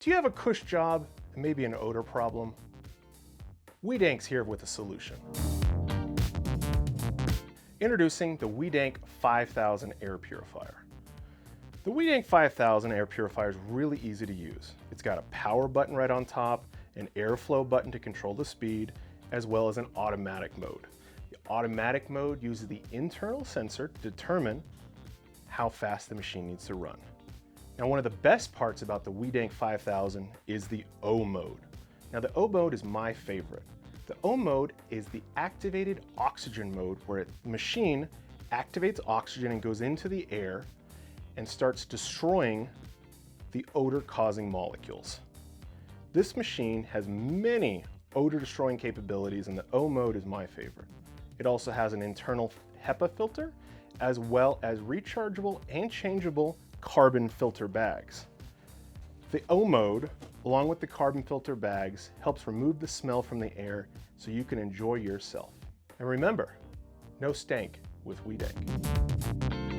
Do you have a cush job and maybe an odor problem? WEdank's here with a solution. Introducing the WEdank 5000 Air Purifier. The WEdank 5000 Air Purifier is really easy to use. It's got a power button right on top, an airflow button to control the speed, as well as an automatic mode. The automatic mode uses the internal sensor to determine how fast the machine needs to run. Now, one of the best parts about the WEdank 5000 is the O mode. Now, the O mode is my favorite. The O mode is the activated oxygen mode where the machine activates oxygen and goes into the air and starts destroying the odor-causing molecules. This machine has many odor-destroying capabilities, and the O mode is my favorite. It also has an internal HEPA filter, as well as rechargeable and changeable carbon filter bags. The O mode, along with the carbon filter bags, helps remove the smell from the air so you can enjoy yourself. And remember, no stank with WEdank.